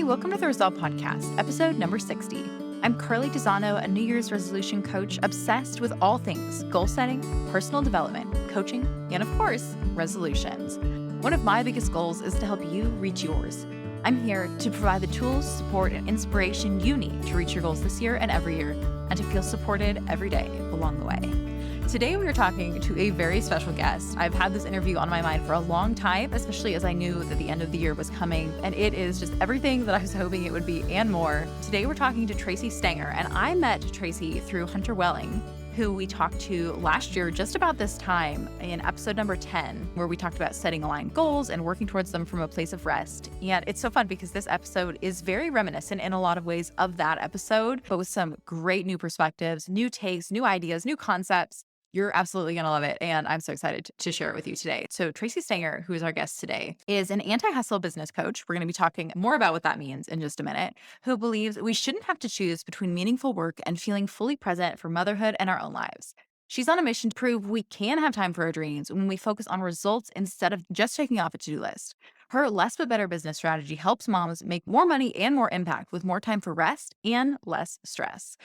Hey, welcome to the Resolve Podcast, episode number 60. I'm Carly Desano, a New Year's resolution coach obsessed with all things goal setting, personal development, coaching, and of course, resolutions. One of my biggest goals is to help you reach yours. I'm here to provide the tools, support, and inspiration you need to reach your goals this year and every year, and to feel supported every day along the way. Today, we are talking to a very special guest. I've had this interview on my mind for a long time, especially as I knew that the end of the year was coming, and it is just everything that I was hoping it would be and more. Today, we're talking to Tracy Stanger, and I met Tracy through Hunter Welling, who we talked to last year just about this time in episode number 10, where we talked about setting aligned goals and working towards them from a place of rest. And it's so fun because this episode is very reminiscent in a lot of ways of that episode, but with some great new perspectives, new takes, new ideas, new concepts. You're absolutely going to love it, and I'm so excited to share it with you today. So Tracy Stanger, who is our guest today, is an anti-hustle business coach. We're going to be talking more about what that means in just a minute, who believes we shouldn't have to choose between meaningful work and feeling fully present for motherhood and our own lives. She's on a mission to prove we can have time for our dreams when we focus on results instead of just checking off a to-do list. Her less but better business strategy helps moms make more money and more impact with more time for rest and less stress.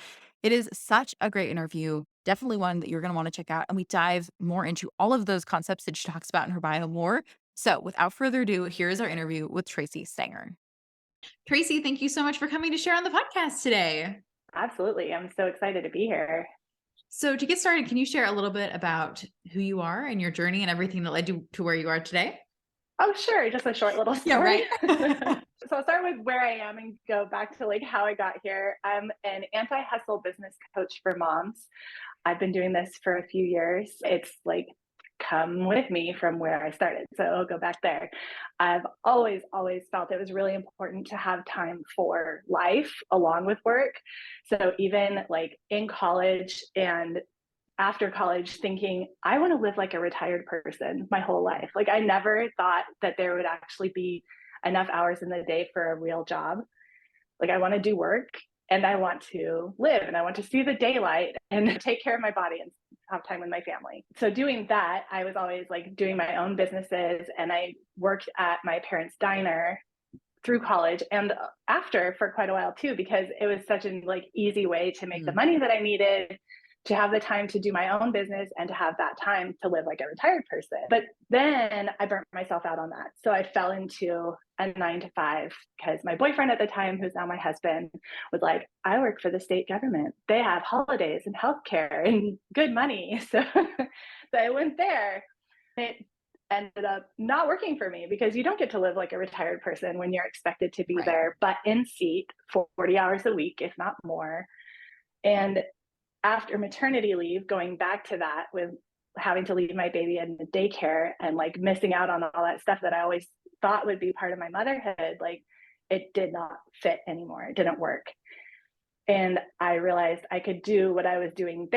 It is such a great interview, definitely one that you're going to want to check out. And we dive more into all of those concepts that she talks about in her bio more. So without further ado, here is our interview with Tracy Stanger. Tracy, thank you so much for coming to share on the podcast today. Absolutely. I'm so excited to be here. So to get started, can you share a little bit about who you are and your journey and everything that led you to where you are today? Oh, sure. Just a short little story. Yeah, right. So I'll start with where I am and go back to how I got here. I'm an anti-hustle business coach for moms. I've been doing this for a few years. It's come with me from where I started. So I'll go back there. I've always felt it was really important to have time for life along with work. So even in college and after college, thinking I want to live like a retired person my whole life. I never thought that there would actually be enough hours in the day for a real job. I want to do work and I want to live and I want to see the daylight and take care of my body and have time with my family. So doing that, I was always doing my own businesses, and I worked at my parents' diner through college and after for quite a while too, because it was such an easy way to make the money that I needed to have the time to do my own business and to have that time to live like a retired person. But then I burnt myself out on that. So I fell into a 9-to-5 because my boyfriend at the time, who's now my husband, was like, I work for the state government. They have holidays and healthcare and good money. So I went there. It ended up not working for me because you don't get to live like a retired person when you're expected to be there, but in seat for 40 hours a week, if not more. And after maternity leave, going back to that with having to leave my baby in the daycare and missing out on all that stuff that I always thought would be part of my motherhood, it did not fit anymore. It didn't work. And I realized I could do what I was doing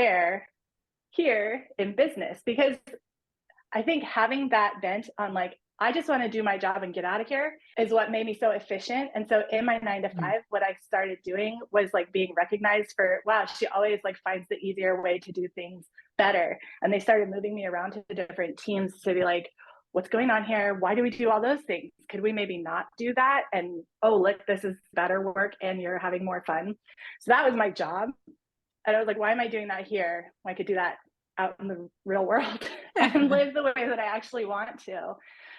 here in business, because I think having that bent on I just want to do my job and get out of here is what made me so efficient. And so in my 9-to-5, what I started doing was being recognized for, wow, she always finds the easier way to do things better. And they started moving me around to different teams to be what's going on here? Why do we do all those things? Could we maybe not do that? And, oh, look, this is better work and you're having more fun. So that was my job. And I was why am I doing that here? I could do that out in the real world and live the way that I actually want to.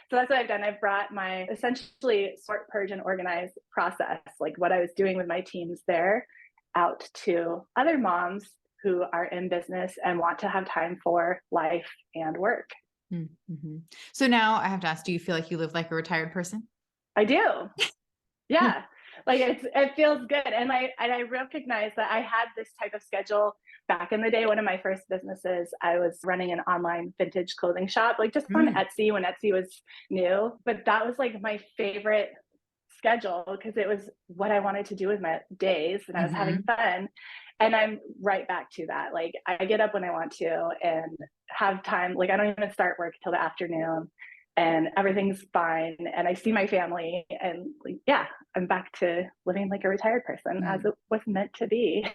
So that's what I've done. I've brought my essentially sort, purge, and organize process, what I was doing with my teams there, out to other moms who are in business and want to have time for life and work. Mm-hmm. So now I have to ask, do you feel like you live like a retired person? I do. Yeah. It feels good. And I recognize that I had this type of schedule back in the day. One of my first businesses, I was running an online vintage clothing shop, just on Etsy when Etsy was new. But that was my favorite schedule because it was what I wanted to do with my days and I was having fun. And I'm right back to that. I get up when I want to and have time. I don't even start work till the afternoon. And everything's fine. And I see my family and I'm back to living like a retired person as it was meant to be.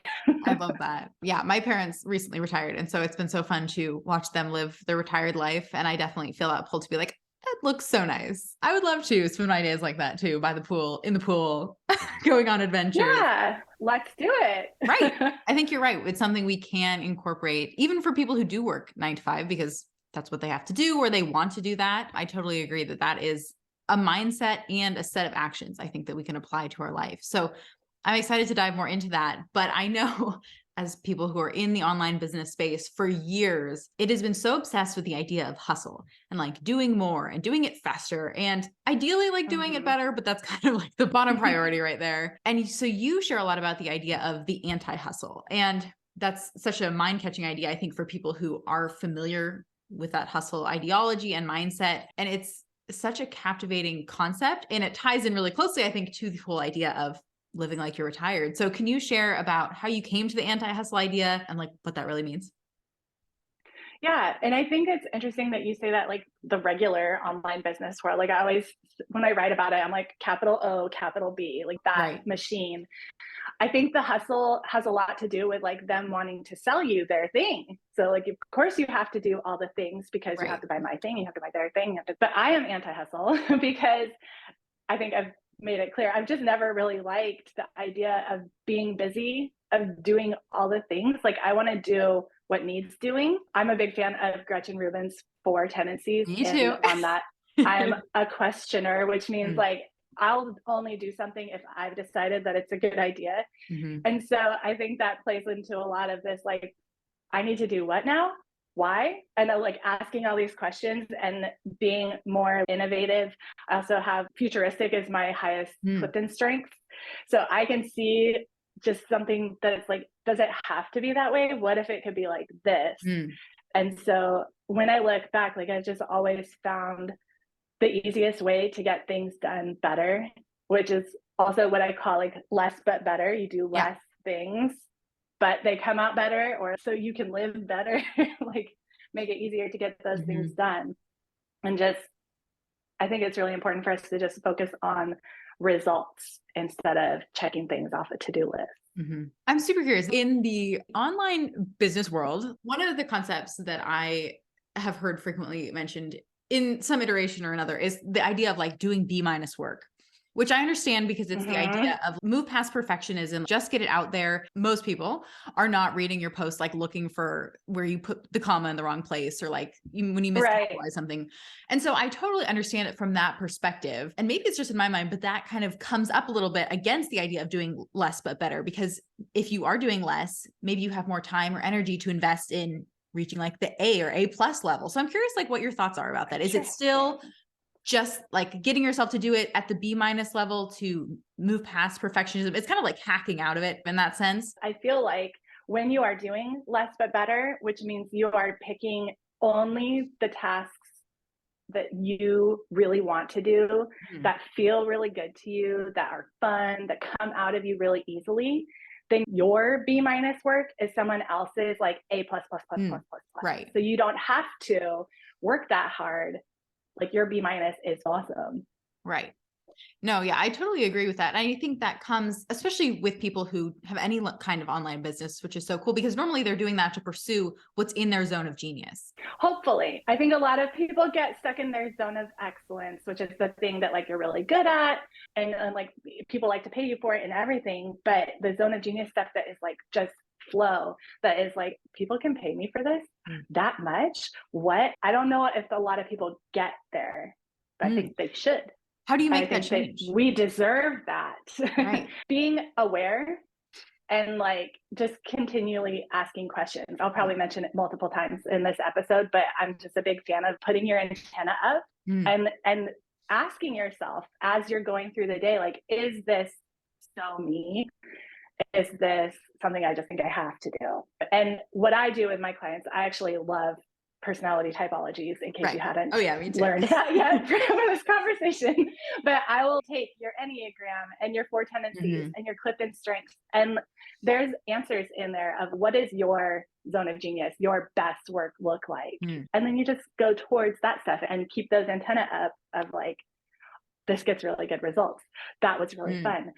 I love that. Yeah. My parents recently retired. And so it's been so fun to watch them live their retired life. And I definitely feel that pull to be That looks so nice. I would love to spend my days like that too, by the pool, in the pool, going on adventures. Yeah, let's do it. Right. I think you're right. It's something we can incorporate, even for people who do work 9 to 5, because that's what they have to do or they want to do that. I totally agree that that is a mindset and a set of actions I think that we can apply to our life. So I'm excited to dive more into that. But I know as people who are in the online business space for years, it has been so obsessed with the idea of hustle and like doing more and doing it faster and ideally like doing it better, but that's kind of like the bottom priority right there. And so you share a lot about the idea of the anti-hustle. And that's such a mind-catching idea, I think, for people who are familiar with that hustle ideology and mindset. And it's such a captivating concept. And it ties in really closely, I think, to the whole idea of living like you're retired. So can you share about how you came to the anti-hustle idea and like what that really means? Yeah. And I think it's interesting that you say that, like the regular online business world, like I always, when I write about it, I'm like capital O, capital B, like that Right. machine. I think the hustle has a lot to do with like them wanting to sell you their thing. So like, of course you have to do all the things because you have Right. to buy my thing, you have to buy their thing, but I am anti-hustle because I think I've made it clear. I've just never really liked the idea of being busy, of doing all the things. Like I want to do what needs doing. I'm a big fan of Gretchen Rubin's 4 tendencies. Me And too. on that, I'm a questioner, which means Mm, like I'll only do something if I've decided that it's a good idea. mhm. And so I think that plays into a lot of this, like, I need to do what now? Why? And like asking all these questions and being more innovative. I also have futuristic as my highest Mm, Clifton strength. So I can see just something that's like, does it have to be that way? What if it could be like this? mm, And so when I look back, like I just always found the easiest way to get things done better, which is also what I call like less but better. You do yeah. less things, but they come out better, or so you can live better, like make it easier to get those things Mhm. done. And just, I think it's really important for us to just focus on results instead of checking things off a to-do list. Mhm. I'm super curious. In the online business world, one of the concepts that I have heard frequently mentioned in some iteration or another is the idea of like doing B minus work, which I understand because it's the Mm-hmm. idea of move past perfectionism, just get it out there. Most people are not reading your post, like looking for where you put the comma in the wrong place or like when you Right. miscapitalize something. And so I totally understand it from that perspective. And maybe it's just in my mind, but that kind of comes up a little bit against the idea of doing less but better. Because if you are doing less, maybe you have more time or energy to invest in reaching like the A or A plus level. So I'm curious like what your thoughts are about that. Is it still Interesting. just like getting yourself to do it at the B minus level to move past perfectionism? It's kind of like hacking out of it in that sense. I feel like when you are doing less but better, which means you are picking only the tasks that you really want to do, Mhm. that feel really good to you, that are fun, that come out of you really easily, then your B minus work is someone else's like A plus plus plus plus Mm, plus plus. right. So you don't have to work that hard. Like your B minus is awesome. Right. No, yeah, I totally agree with that. And I think that comes, especially with people who have any kind of online business, which is so cool because normally they're doing that to pursue what's in their zone of genius. Hopefully. I think a lot of people get stuck in their zone of excellence, which is the thing that like you're really good at and like people like to pay you for it and everything, but the zone of genius stuff that is like just flow, that is like people can pay me for this Mm. that much. What? I don't know if a lot of people get there, but I Mm. think they should. How do you I make that think that change? we deserve that. Right. Being aware and like just continually asking questions. I'll probably mention it multiple times in this episode, but I'm just a big fan of putting your antenna up Mm. and asking yourself as you're going through the day, like, is this so me? Is this something I just think I have to do? And what I do with my clients, I actually love personality typologies in case you Right. Oh hadn't yeah, me too. learned that yet for this conversation. But I will take your Enneagram and your 4 tendencies Mhm. and your Clifton strengths. And there's answers in there of what is your zone of genius, your best work look like. Mm. And then you just go towards that stuff and keep those antenna up of like, this gets really good results. That was really Mm. fun.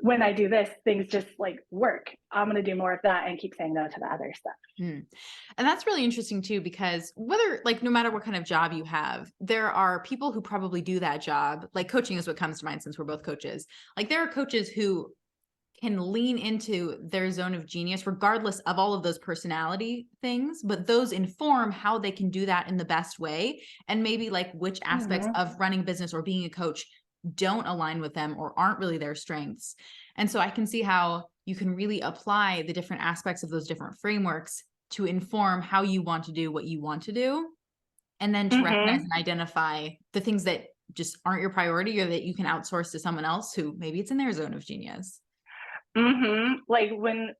When I do this, things just like work. I'm going to do more of that and keep saying no to the other stuff. Mm. And that's really interesting too, because whether like no matter what kind of job you have, there are people who probably do that job. Like coaching is what comes to mind since we're both coaches. Like there are coaches who can lean into their zone of genius regardless of all of those personality things, but those inform how they can do that in the best way. And maybe like which aspects Mm-hmm. of running a business or being a coach don't align with them or aren't really their strengths. And so I can see how you can really apply the different aspects of those different frameworks to inform how you want to do what you want to do. And then to recognize Mm-hmm. and identify the things that just aren't your priority or that you can outsource to someone else who maybe it's in their zone of genius. Mm-hmm. Like when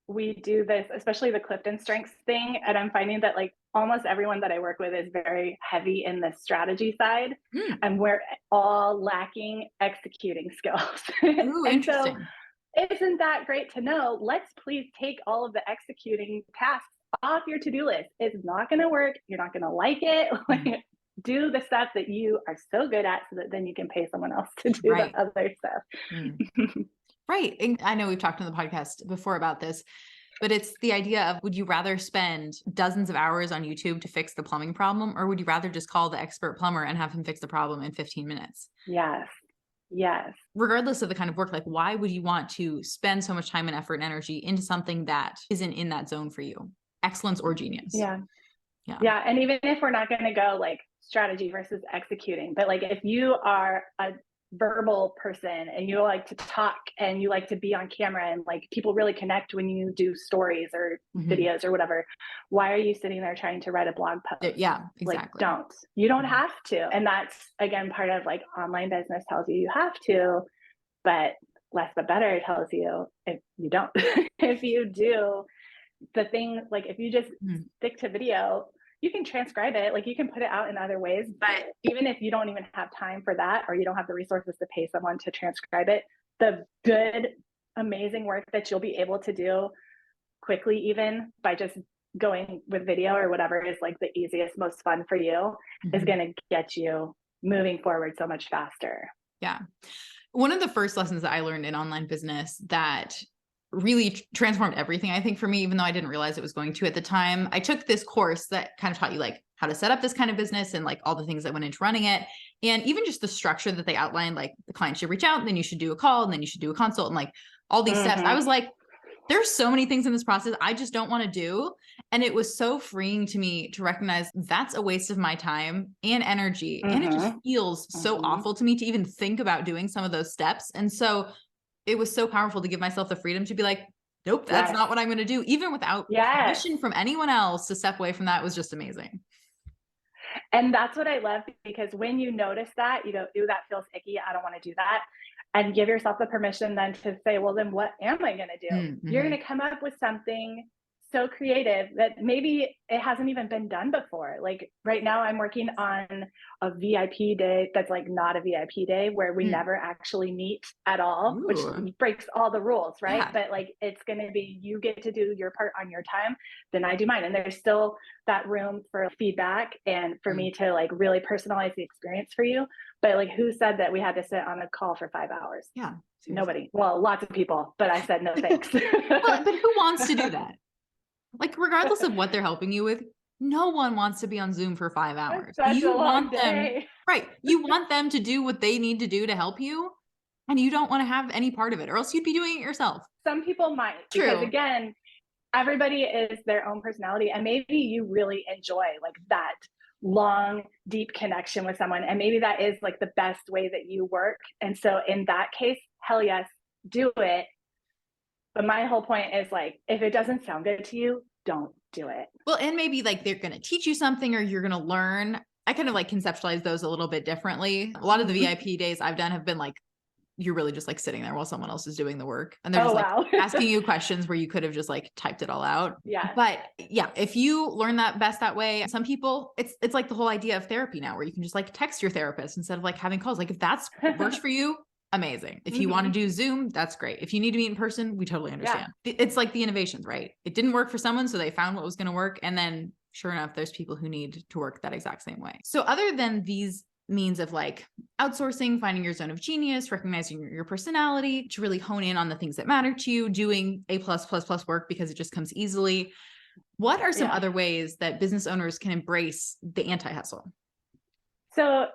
we do this, especially the Clifton Strengths thing, and I'm finding that like almost everyone that I work with is very heavy in the strategy side, Hmm. and we're all lacking executing skills. Ooh, And so, interesting. isn't that great to know? Let's please take all of the executing tasks off your to-do list. It's not going to work. You're not going to like it. Mm. Like, do the stuff that you are so good at, so that then you can pay someone else to do the Right. other stuff. Mm. Right. And I know we've talked on the podcast before about this, but it's the idea of would you rather spend dozens of hours on YouTube to fix the plumbing problem, or would you rather just call the expert plumber and have him fix the problem in 15 minutes? Yes. Yes. Regardless of the kind of work, like why would you want to spend so much time and effort and energy into something that isn't in that zone for you? Excellence or genius. Yeah. Yeah. Yeah. And even if we're not going to go like strategy versus executing, but like if you are a verbal person and you like to talk and you like to be on camera and like people really connect when you do stories or Mhm. videos or whatever, why are you sitting there trying to write a blog post? Yeah, Like, exactly. don't. You don't Mhm. have to. And that's again part of like online business tells you have to, but less but better tells you if you don't. If you do the thing, like if you just Mhm. stick to video, you can transcribe it, like you can put it out in other ways. But even if you don't even have time for that, or you don't have the resources to pay someone to transcribe it, the good, amazing work that you'll be able to do quickly, even by just going with video or whatever is like the easiest, most fun for you, is Mhm. going to get you moving forward so much faster. Yeah. One of the first lessons that I learned in online business that really transformed everything, I think, for me, even though I didn't realize it was going to at the time, I took this course that kind of taught you like how to set up this kind of business and like all the things that went into running it. And even just the structure that they outlined, like the client should reach out and then you should do a call and then you should do a consult and like all these steps. I Mm-hmm. was like, there's so many things in this process I just don't want to do. And it was so freeing to me to recognize that's a waste of my time and energy. And it just Mm-hmm. feels so Mm-hmm. awful to me to even think about doing some of those steps. And so it was so powerful to give myself the freedom to be like, nope, that's Yes. not what I'm going to do. Even without Yes. permission from anyone else to step away from that was just amazing. And that's what I love, because when you notice that, you go, ooh, that feels icky. I don't want to do that. And give yourself the permission then to say, well, then what am I going to do? You're Mm-hmm. going to come up with something so creative that maybe it hasn't even been done before. Like right now, I'm working on a VIP day that's like not a VIP day, where we Mm. never actually meet at all, which Ooh. breaks all the rules, right? Yeah. But like it's going to be, you get to do your part on your time, then I do mine. And there's still that room for feedback and for Mm. me to like really personalize the experience for you. But like, who said that we had to sit on a call for 5 hours? Yeah. Seriously. Nobody. Well, lots of people, but I said no thanks. Well, but who wants to do that? Like, regardless of what they're helping you with, no one wants to be on Zoom for 5 hours. Such a You long want them, day. right? You want them to do what they need to do to help you, and you don't want to have any part of it, or else you'd be doing it yourself. Some people might, because True. again, everybody is their own personality, and maybe you really enjoy like that long, deep connection with someone, and maybe that is like the best way that you work. And so in that case, hell yes, do it. But my whole point is like, if it doesn't sound good to you, don't do it. Well, and maybe like they're going to teach you something or you're going to learn. I kind of like conceptualize those a little bit differently. A lot of the VIP days I've done have been like, you're really just like sitting there while someone else is doing the work. And they're Oh, just like wow. asking you questions where you could have just like typed it all out. Yeah. But yeah, if you learn that best that way, some people, it's like the whole idea of therapy now, where you can just like text your therapist instead of like having calls. Like if that's works for you, amazing. If you want to do Zoom, that's great. If you need to meet in person, we totally understand. Yeah. It's like the innovations, right? It didn't work for someone, so they found what was going to work. And then sure enough, there's people who need to work that exact same way. So other than these means of like outsourcing, finding your zone of genius, recognizing your personality to really hone in on the things that matter to you, doing A+++ work because it just comes easily. What are some other ways that business owners can embrace the anti-hustle? So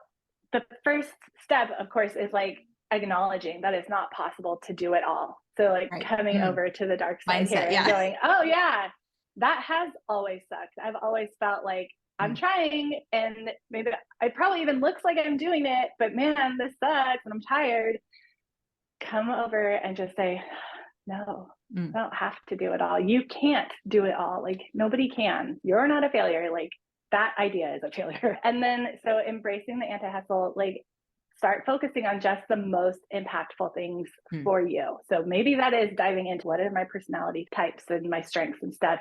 the first step, of course, is like acknowledging that it's not possible to do it all. So like coming over to the dark side here and going, oh yeah, that has always sucked. I've always felt like I'm trying and maybe it probably even looks like I'm doing it, but man, this sucks and I'm tired. Come over and just say, no, I don't have to do it all. You can't do it all. Like nobody can. You're not a failure. Like that idea is a failure. And then so embracing the anti-hustle, like start focusing on just the most impactful things for you. So maybe that is diving into what are my personality types and my strengths and stuff.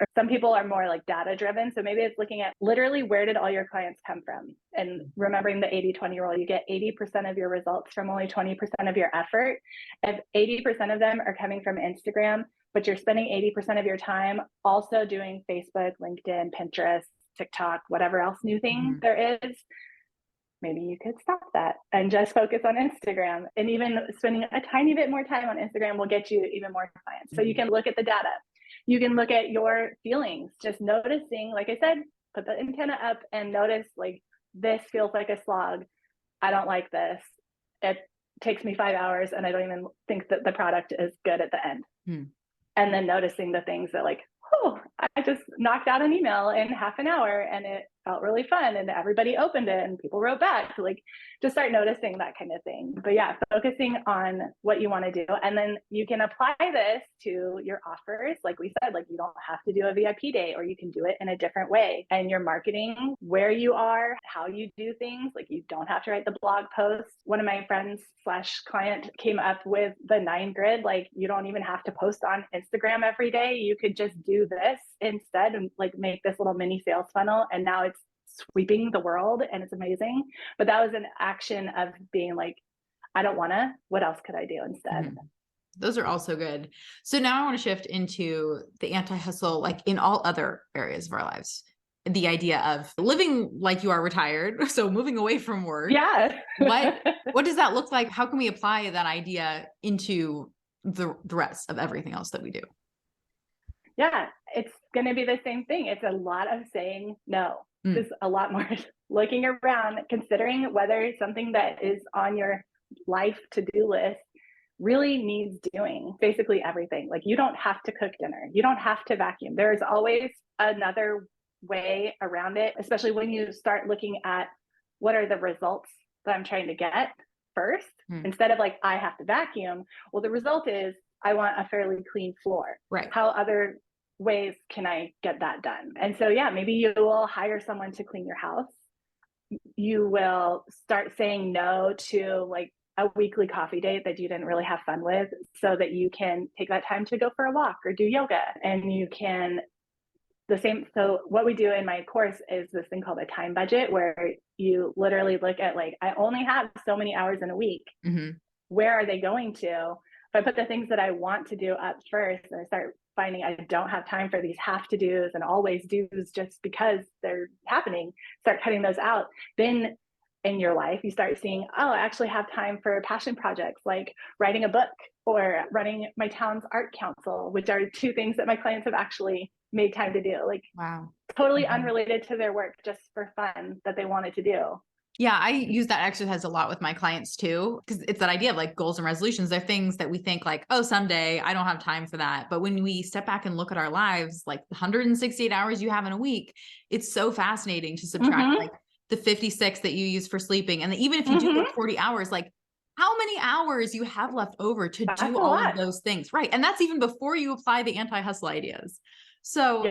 Or some people are more like data driven. So maybe it's looking at literally where did all your clients come from? And remembering the 80-20 rule, you get 80% of your results from only 20% of your effort. If 80% of them are coming from Instagram, but you're spending 80% of your time also doing Facebook, LinkedIn, Pinterest, TikTok, whatever else new thing there is, maybe you could stop that and just focus on Instagram. And even spending a tiny bit more time on Instagram will get you even more clients. So you can look at the data. You can look at your feelings, just noticing, like I said, put the antenna up and notice like, this feels like a slog. I don't like this. It takes me 5 hours and I don't even think that the product is good at the end. And then noticing the things that like, oh, I just knocked out an email in half an hour and it felt really fun and everybody opened it and people wrote back. Like just start noticing that kind of thing. But yeah, focusing on what you want to do. And then you can apply this to your offers. Like we said, like you don't have to do a VIP day or you can do it in a different way. And your marketing, where you are, how you do things, like you don't have to write the blog post. One of my friends / client came up with the 9 grid. Like you don't even have to post on Instagram every day. You could just do this instead and like make this little mini sales funnel. And now it's sweeping the world and it's amazing. But that was an action of being like, I don't want to, what else could I do instead? Those are also good. So now I want to shift into the anti-hustle, like in all other areas of our lives. The idea of living like you are retired. So moving away from work. Yeah. What does that look like? How can we apply that idea into the rest of everything else that we do? Yeah, it's going to be the same thing. It's a lot of saying no. Just a lot more looking around, considering whether something that is on your life to-do list really needs doing. Basically everything. Like you don't have to cook dinner. You don't have to vacuum. There's always another way around it, especially when you start looking at what are the results that I'm trying to get first, instead of like, I have to vacuum. Well, the result is I want a fairly clean floor. Right. How other ways can I get that done? And so, yeah, maybe you will hire someone to clean your house. You will start saying no to like a weekly coffee date that you didn't really have fun with so that you can take that time to go for a walk or do yoga. And you can so what we do in my course is this thing called a time budget where you literally look at like, I only have so many hours in a week. Where are they going to? If I put the things that I want to do up first and I start finding I don't have time for these have to do's and always do's just because they're happening, start cutting those out. Then in your life, you start seeing, oh, I actually have time for passion projects like writing a book or running my town's art council, which are 2 things that my clients have actually made time to do. Like, wow, totally unrelated to their work, just for fun that they wanted to do. Yeah, I use that exercise a lot with my clients too, because it's that idea of like goals and resolutions. They're things that we think like, oh, someday I don't have time for that. But when we step back and look at our lives, like 168 hours you have in a week, it's so fascinating to subtract like the 56 that you use for sleeping. And even if you do work 40 hours, like how many hours you have left over to do all of those things. Right. And that's even before you apply the anti-hustle ideas. So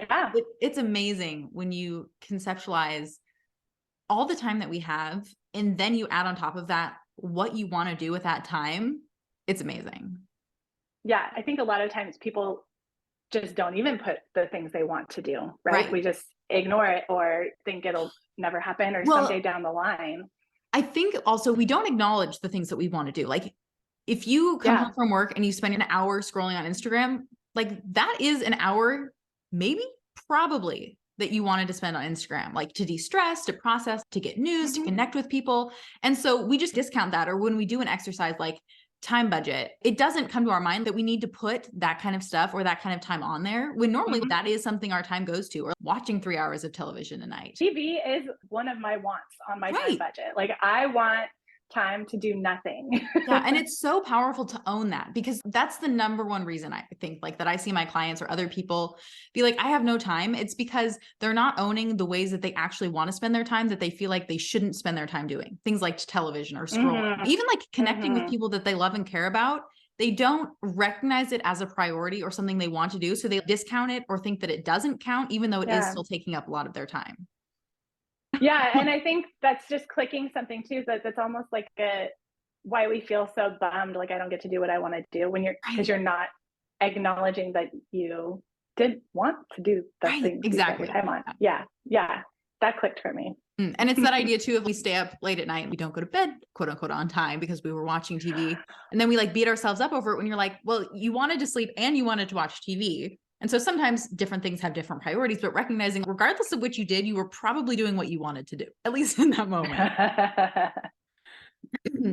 it's amazing when you conceptualize all the time that we have, and then you add on top of that what you want to do with that time. It's amazing. Yeah, I think a lot of times people just don't even put the things they want to do, right? We just ignore it or think it'll never happen or someday down the line. I think also we don't acknowledge the things that we want to do. Like if you come home from work and you spend an hour scrolling on Instagram, like that is an hour, maybe, probably that you wanted to spend on Instagram, like to de-stress, to process, to get news, to Mhm. connect with people. And so we just discount that. Or when we do an exercise like time budget, it doesn't come to our mind that we need to put that kind of stuff or that kind of time on there when normally Mhm. that is something our time goes to, or watching 3 hours of television a night. TV is one of my wants on my time Right. budget. Like I want time to do nothing. Yeah. And it's so powerful to own that, because that's the number one reason I think like that I see my clients or other people be like, I have no time. It's because they're not owning the ways that they actually want to spend their time, that they feel like they shouldn't spend their time doing things like television or scrolling, Mhm. even like connecting with Mhm. people that they love and care about. They don't recognize it as a priority or something they want to do. So they discount it or think that it doesn't count, even though it is Yeah. still taking up a lot of their time. Yeah, and I think that's just clicking something too, that's almost like a why we feel so bummed, like I don't get to do what I wanna do when you're because Right. you're not acknowledging that you did want to do the Right. things you spent your Exactly. time on. Yeah, yeah, that clicked for me. And it's that idea too, if we stay up late at night and we don't go to bed, quote unquote, on time because we were watching TV, and then we like beat ourselves up over it when you're like, well, you wanted to sleep and you wanted to watch TV. And so sometimes different things have different priorities, but recognizing regardless of what you did, you were probably doing what you wanted to do, at least in that moment.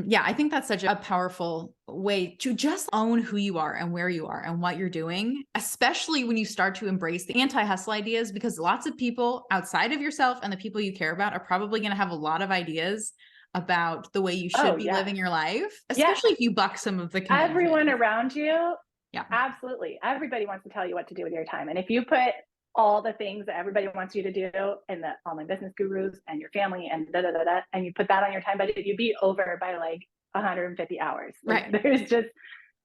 Yeah, I think that's such a powerful way to just own who you are and where you are and what you're doing, especially when you start to embrace the anti-hustle ideas, because lots of people outside of yourself and the people you care about are probably going to have a lot of ideas about the way you should Oh, be yeah. living your life, Yes, especially if you buck some of the everyone conventions. around you, Yeah. absolutely. Everybody wants to tell you what to do with your time, and if you put all the things that everybody wants you to do and the online business gurus and your family and da da da da, and you put that on your time budget, you'd be over by like 150 hours. Like Right. there's just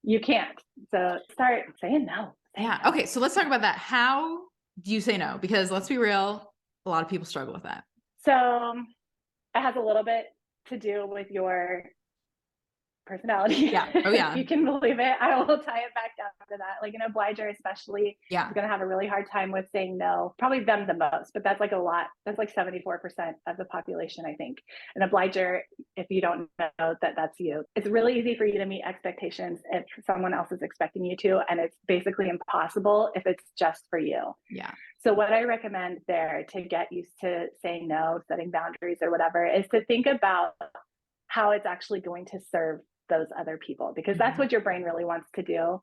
you can't. So start saying no. Say Yeah. no. Okay. So let's talk about that. How do you say no? Because let's be real, a lot of people struggle with that. So it has a little bit to do with your personality, Yeah. Oh, if yeah. you can believe it. I will tie it back down to that. Like an obliger, especially, Yeah. is going to have a really hard time with saying no. Probably them the most, but that's like a lot. That's like 74% of the population, I think. An obliger, if you don't know that that's you, it's really easy for you to meet expectations if someone else is expecting you to. And it's basically impossible if it's just for you. Yeah. So, what I recommend there to get used to saying no, setting boundaries or whatever, is to think about how it's actually going to serve those other people, because that's Mhm. what your brain really wants to do.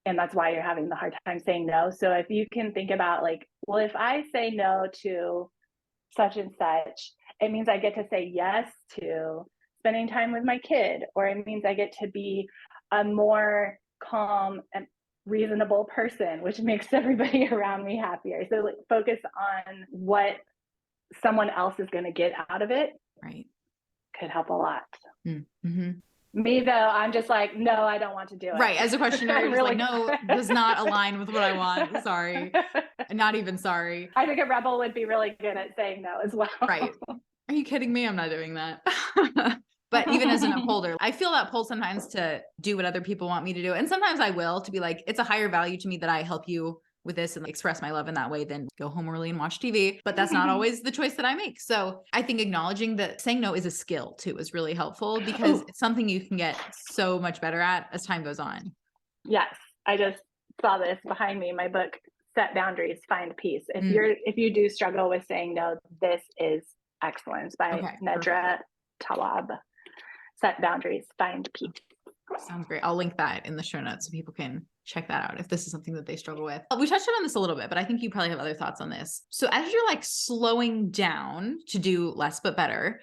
And that's why you're having the hard time saying no. So if you can think about like, well, if I say no to such and such, it means I get to say yes to spending time with my kid, or it means I get to be a more calm and reasonable person, which makes everybody around me happier. So like, focus on what someone else is going to get out of it Right. could help a lot. Mm-hmm. Me though, I'm just like, no, I don't want to do Right. it. As a questioner, you're I'm just like, really no, does not align with what I want. Sorry. Not even sorry. I think a rebel would be really good at saying no as well. Right. Are you kidding me? I'm not doing that. But even as an upholder, I feel that pull sometimes to do what other people want me to do. And sometimes I will, to be like, it's a higher value to me that I help you with this and express my love in that way than go home early and watch TV. But that's not always the choice that I make. So I think acknowledging that saying no is a skill too is really helpful, because Oh, it's something you can get so much better at as time goes on. yes. I just saw this behind me, my book, Set Boundaries, Find Peace. Mm, If you do struggle with saying no, this is excellence by okay. Perfect. Nedra Tawwab. Set Boundaries, Find Peace. Sounds great. I'll link that in the show notes so people can check that out if this is something that they struggle with. We touched on this a little bit, but I think you probably have other thoughts on this. So as you're like slowing down to do less but better,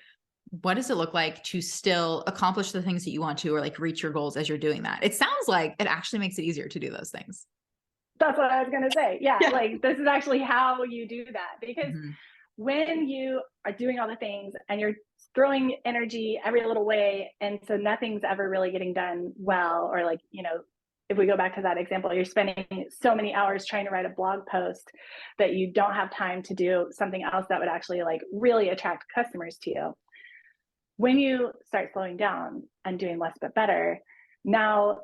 what does it look like to still accomplish the things that you want to, or like reach your goals as you're doing that? It sounds like it actually makes it easier to do those things. That's what I was going to say. Yeah, Yeah. like this is actually how you do that, because Mhm. when you are doing all the things and you're throwing energy every little way, and so nothing's ever really getting done well, or like, if we go back to that example, you're spending so many hours trying to write a blog post that you don't have time to do something else that would actually like really attract customers to you. When you start slowing down and doing less but better, now,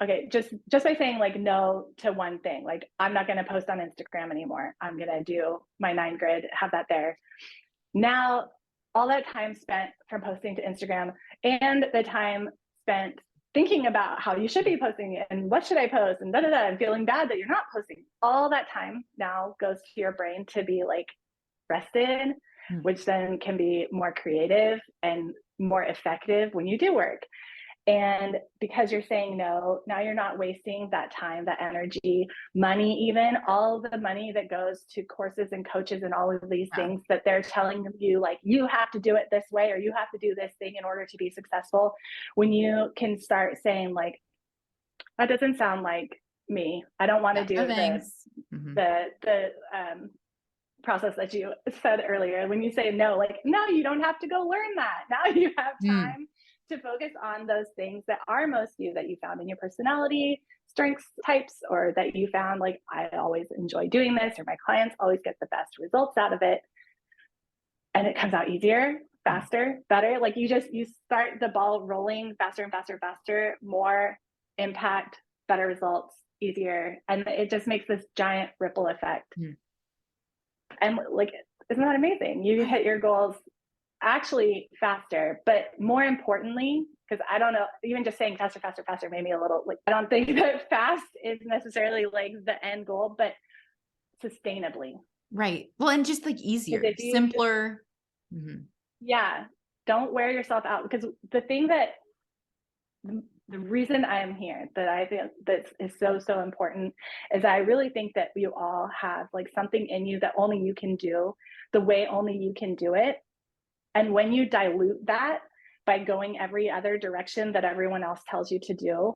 okay, just by saying like no to one thing, like I'm not going to post on Instagram anymore, I'm going to do my 9 grid, have that there. Now all that time spent from posting to Instagram and the time spent thinking about how you should be posting and what should I post and and feeling bad that you're not posting. All that time now goes to your brain to be like rested, which then can be more creative and more effective when you do work. And because you're saying no, now you're not wasting that time, that energy, money, even all the money that goes to courses and coaches and all of these things that they're telling you, like, you have to do it this way, or you have to do this thing in order to be successful. When you can start saying, like, that doesn't sound like me. I don't want to do the process that you said earlier. When you say no, like, no, you don't have to go learn that. Now you have time to focus on those things that are most you, that you found in your personality strengths types, or that you found, like, I always enjoy doing this, or my clients always get the best results out of it. And it comes out easier, faster, better. Like, you start the ball rolling faster and faster, faster, more impact, better results, easier. And it just makes this giant ripple effect. And like, isn't that amazing? You hit your goals actually faster, but more importantly, because I don't know, even just saying faster, faster, faster made me a little, like, I don't think that fast is necessarily like the end goal, but sustainably. Right. Well, and just like easier, simpler. Yeah. Don't wear yourself out, because the reason I am here, that I think that is so, so important, is I really think that you all have like something in you that only you can do, the way only you can do it. And when you dilute that by going every other direction that everyone else tells you to do,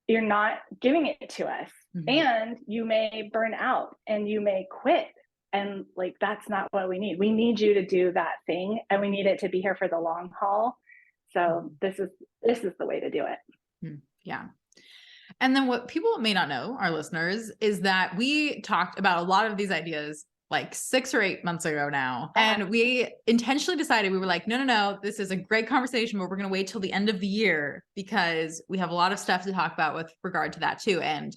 you're not giving it to us. And you may burn out and you may quit. And like, that's not what we need. We need you to do that thing, and we need it to be here for the long haul. So this is the way to do it. Yeah. And then what people may not know, our listeners, is that we talked about a lot of these ideas like 6 or 8 months ago now. And we intentionally decided, we were like, no, this is a great conversation, but we're going to wait till the end of the year, because we have a lot of stuff to talk about with regard to that too. And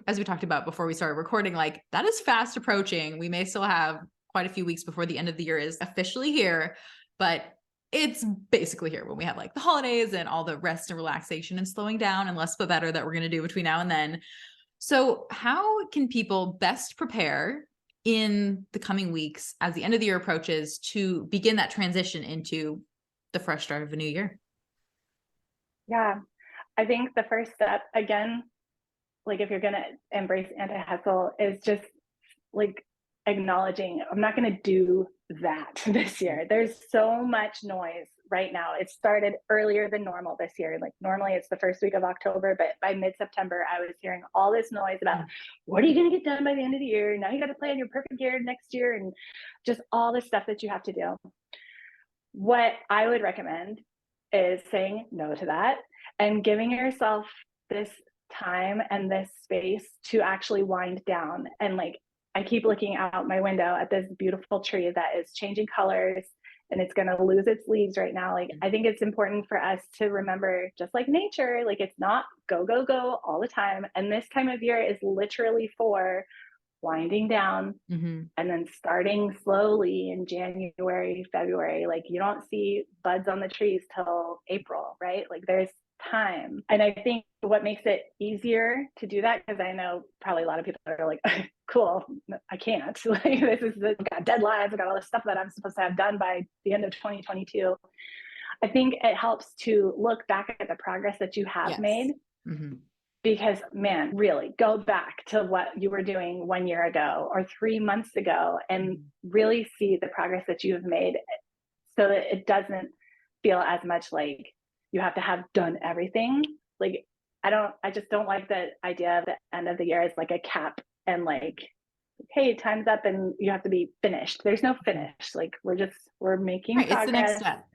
as we talked about before we started recording, like, that is fast approaching. We may still have quite a few weeks before the end of the year is officially here, but it's basically here when we have like the holidays and all the rest and relaxation and slowing down and less but better that we're going to do between now and then. So how can people best prepare in the coming weeks as the end of the year approaches to begin that transition into the fresh start of a new year? Yeah, I think the first step, again, like, if you're going to embrace anti-hustle, is just like acknowledging, I'm not going to do that this year. There's so much noise right now. It started earlier than normal this year. Like, normally it's the first week of October, but by mid-September, I was hearing all this noise about, what are you going to get done by the end of the year? Now you got to plan your perfect year next year, and just all this stuff that you have to do. What I would recommend is saying no to that and giving yourself this time and this space to actually wind down. And like, I keep looking out my window at this beautiful tree that is changing colors, and it's going to lose its leaves right now. Like, I think it's important for us to remember, just like nature, like, it's not go, go, go all the time. And this time of year is literally for winding down and then starting slowly in January, February. Like, you don't see buds on the trees till April, right? Like, there's time. And I think what makes it easier to do that, because I know probably a lot of people are like, cool, I can't. Like, I've got deadlines, I've got all this stuff that I'm supposed to have done by the end of 2022. I think it helps to look back at the progress that you have made. Because, man, really go back to what you were doing 1 year ago or 3 months ago and really see the progress that you have made, so that it doesn't feel as much like you have to have done everything. Like, I just don't like the idea of the end of the year as like a cap and like, hey, time's up and you have to be finished. There's no finish. Like, we're making progress. It's the next step.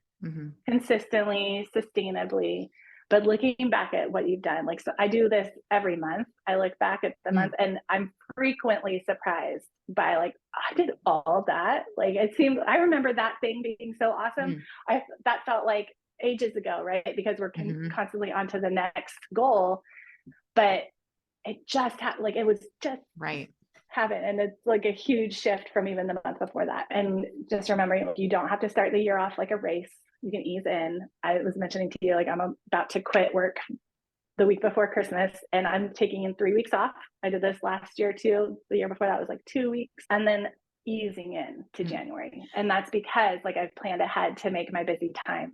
Consistently, sustainably. But looking back at what you've done, like, so I do this every month. I look back at the month, and I'm frequently surprised by, like, I did all that. Like, I remember that thing being so awesome. That felt like ages ago, right? Because we're constantly on to the next goal. But it just it was just haven't. And it's like a huge shift from even the month before that. And just remembering you don't have to start the year off like a race. You can ease in. I was mentioning to you, like I'm about to quit work the week before Christmas and I'm taking in 3 weeks off. I did this last year too. The year before that was like 2 weeks. And then easing in to January. And that's because like I've planned ahead to make my busy time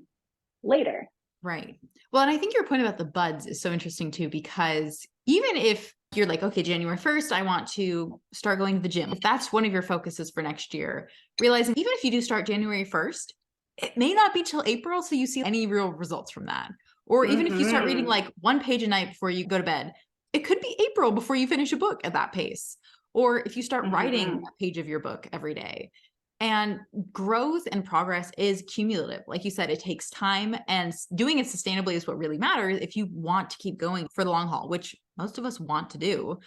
later. Right. Well, and I think your point about the buds is so interesting too, because even if you're like, okay, January 1st, I want to start going to the gym. If that's one of your focuses for next year, realizing even if you do start January 1st, it may not be till April. So you see any real results from that. Or even if you start reading like one page a night before you go to bed, it could be April before you finish a book at that pace. Or if you start writing a page of your book every day. And growth and progress is cumulative. Like you said, it takes time, and doing it sustainably is what really matters if you want to keep going for the long haul, which most of us want to do.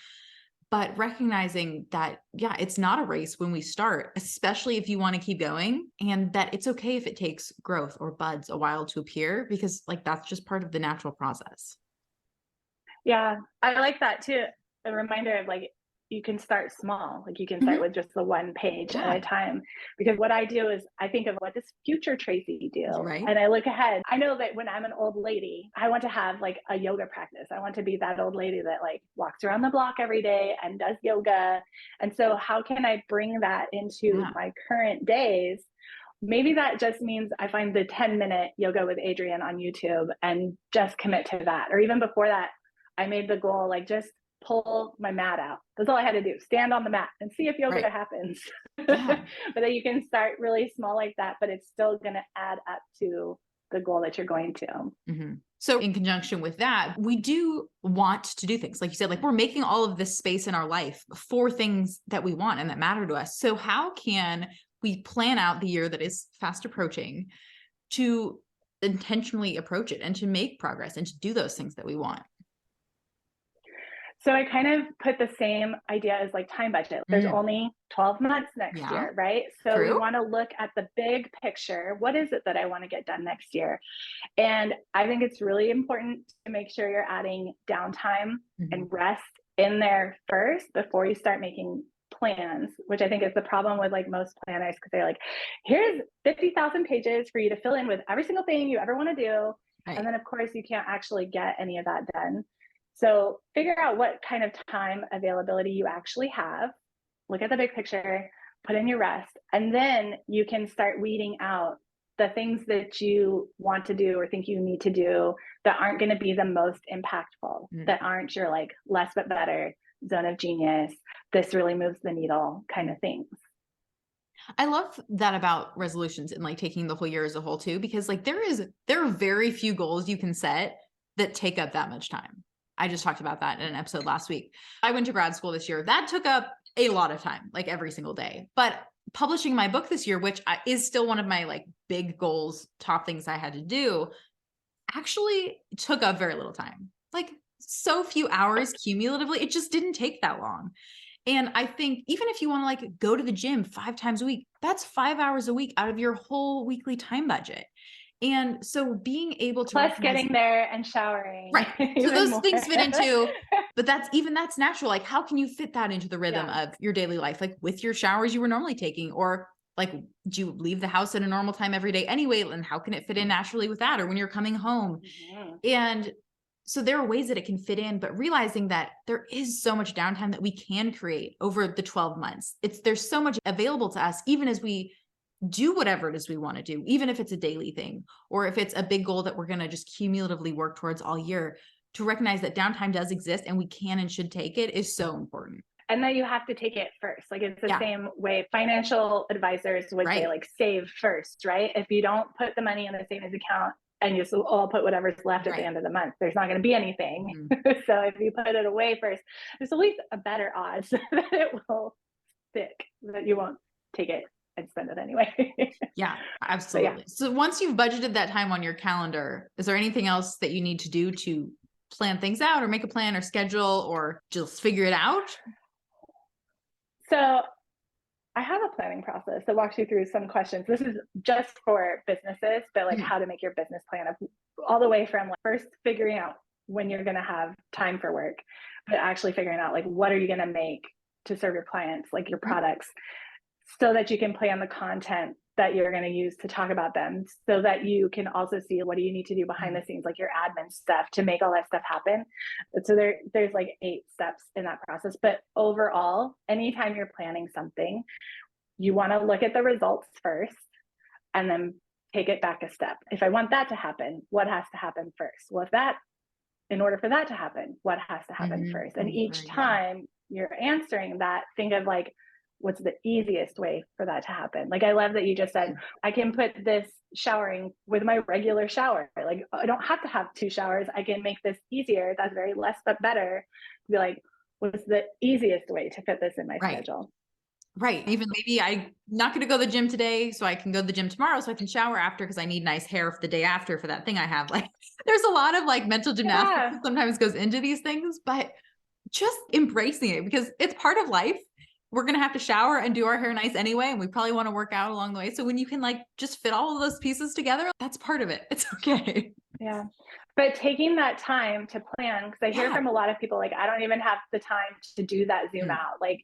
But recognizing that, yeah, it's not a race when we start, especially if you want to keep going, and that it's okay if it takes growth or buds a while to appear, because like that's just part of the natural process. Yeah, I like that too. A reminder of like, you can start small, like you can start with just the one page at a time. Because what I do is I think of what does future Tracy do? Right. And I look ahead. I know that when I'm an old lady, I want to have like a yoga practice. I want to be that old lady that like walks around the block every day and does yoga. And so how can I bring that into my current days? Maybe that just means I find the 10-minute yoga with Adrienne on YouTube and just commit to that. Or even before that, I made the goal, like just pull my mat out. That's all I had to do. Stand on the mat and see if yoga happens. But then you can start really small like that, but it's still going to add up to the goal that you're going to. So in conjunction with that, we do want to do things. Like you said, like we're making all of this space in our life for things that we want and that matter to us. So how can we plan out the year that is fast approaching to intentionally approach it and to make progress and to do those things that we want? So I kind of put the same idea as like time budget. There's only 12 months next year, right? So we want to look at the big picture. What is it that I want to get done next year? And I think it's really important to make sure you're adding downtime and rest in there first before you start making plans, which I think is the problem with like most planners, because they're like, here's 50,000 pages for you to fill in with every single thing you ever want to do. And then of course you can't actually get any of that done. So figure out what kind of time availability you actually have, look at the big picture, put in your rest, and then you can start weeding out the things that you want to do or think you need to do that aren't going to be the most impactful, that aren't your like less but better zone of genius, this really moves the needle kind of things. I love that about resolutions and like taking the whole year as a whole too, because like there are very few goals you can set that take up that much time. I just talked about that in an episode last week. I went to grad school this year. That took up a lot of time, like every single day. But publishing my book this year, which is still one of my like big goals, top things I had to do, actually took up very little time. Like so few hours cumulatively. It just didn't take that long. And I think even if you want to like go to the gym 5 times a week, that's 5 hours a week out of your whole weekly time budget. And so being able to plus getting there and showering. Right. So those things fit into, but that's natural. Like, how can you fit that into the rhythm of your daily life? Like with your showers you were normally taking, or like, do you leave the house at a normal time every day anyway? And how can it fit in naturally with that? Or when you're coming home? And so there are ways that it can fit in, but realizing that there is so much downtime that we can create over the 12 months. There's so much available to us, even as we do whatever it is we want to do, even if it's a daily thing, or if it's a big goal that we're going to just cumulatively work towards all year. To recognize that downtime does exist and we can and should take it is so important. And then you have to take it first. Like it's the same way financial advisors would say, like save first, right? If you don't put the money in the savings account and you all put whatever's left at the end of the month, there's not going to be anything. So if you put it away first, there's at least a better odds that it will stick, that you won't take it and spend it anyway. Yeah, absolutely. So once you've budgeted that time on your calendar, is there anything else that you need to do to plan things out or make a plan or schedule or just figure it out? So I have a planning process that walks you through some questions. This is just for businesses, but like how to make your business plan all the way from like first figuring out when you're going to have time for work, but actually figuring out like, what are you going to make to serve your clients, like your products, so that you can plan the content that you're going to use to talk about them, so that you can also see what do you need to do behind the scenes, like your admin stuff to make all that stuff happen. So there's like 8 steps in that process. But overall, anytime you're planning something, you want to look at the results first and then take it back a step. If I want that to happen, what has to happen first? Well, in order for that to happen, what has to happen first? And each time you're answering that, think of like, what's the easiest way for that to happen? Like, I love that you just said, I can put this showering with my regular shower. Like, I don't have to have 2 showers. I can make this easier. That's very less, but better. Be like, what's the easiest way to fit this in my schedule? Right. Even maybe I'm not going to go to the gym today, so I can go to the gym tomorrow so I can shower after because I need nice hair for the day after for that thing I have. Like, there's a lot of like mental gymnastics that sometimes goes into these things, but just embracing it because it's part of life. We're going to have to shower and do our hair nice anyway. And we probably want to work out along the way. So when you can like just fit all of those pieces together, that's part of it. It's okay. Yeah. But taking that time to plan, because I hear from a lot of people, like, I don't even have the time to do that zoom out. Like,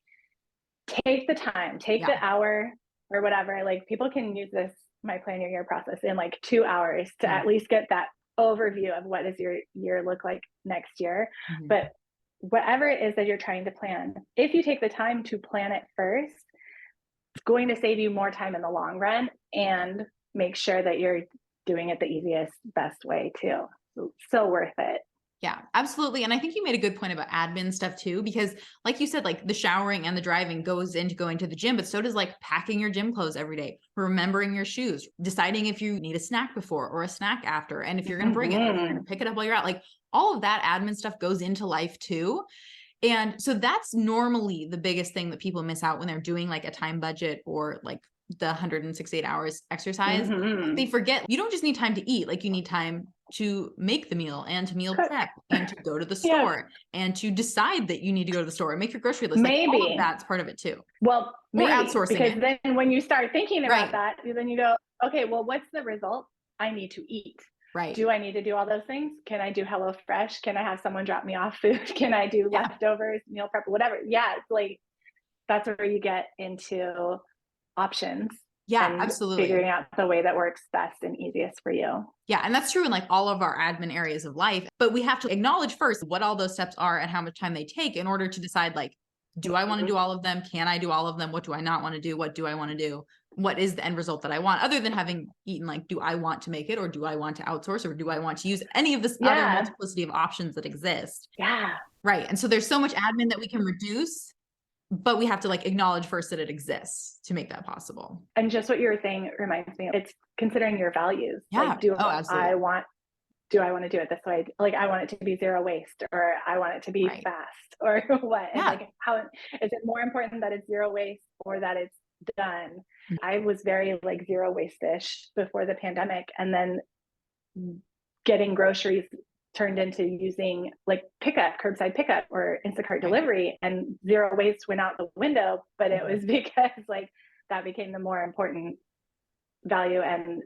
take the time, take the hour or whatever. Like, people can use this, my plan your year process, in like 2 hours to at least get that overview of what does your year look like next year. But whatever it is that you're trying to plan, if you take the time to plan it first, it's going to save you more time in the long run and make sure that you're doing it the easiest, best way too. So worth it. Yeah, absolutely. And I think you made a good point about admin stuff too, because like you said, like the showering and the driving goes into going to the gym, but so does like packing your gym clothes every day, remembering your shoes, deciding if you need a snack before or a snack after, and if you're going to bring it, or if you're going to pick it up while you're out. Like, all of that admin stuff goes into life too. And so that's normally the biggest thing that people miss out when they're doing like a time budget or like the 168 hours exercise. They forget you don't just need time to eat, like you need time to make the meal and to meal prep and to go to the store and to decide that you need to go to the store and make your grocery list. Like, all of that's part of it too. Well, maybe, or outsourcing because it. Then when you start thinking about that, then you go, okay, well, what's the result I need to eat? Right. Do I need to do all those things? Can I do HelloFresh? Can I have someone drop me off food? Can I do leftovers, meal prep, whatever? Yeah, it's like, that's where you get into options. Yeah, absolutely. Figuring out the way that works best and easiest for you. Yeah. And that's true in like all of our admin areas of life, but we have to acknowledge first what all those steps are and how much time they take in order to decide, like, do I want to do all of them? Can I do all of them? What do I not want to do? What do I want to do? What is the end result that I want, other than having eaten? Like, do I want to make it, or do I want to outsource, or do I want to use any of this other multiplicity of options that exist? Yeah. Right. And so there's so much admin that we can reduce, but we have to like acknowledge first that it exists to make that possible. And just what you were saying reminds me, it's considering your values. Yeah. Like, do I want to do it this way? Like, I want it to be zero waste, or I want it to be fast, or what? And like, how is it more important that it's zero waste or that it's done? I was very like zero waste-ish before the pandemic, and then getting groceries turned into using like curbside pickup or Instacart delivery, and zero waste went out the window. But it was because like that became the more important value and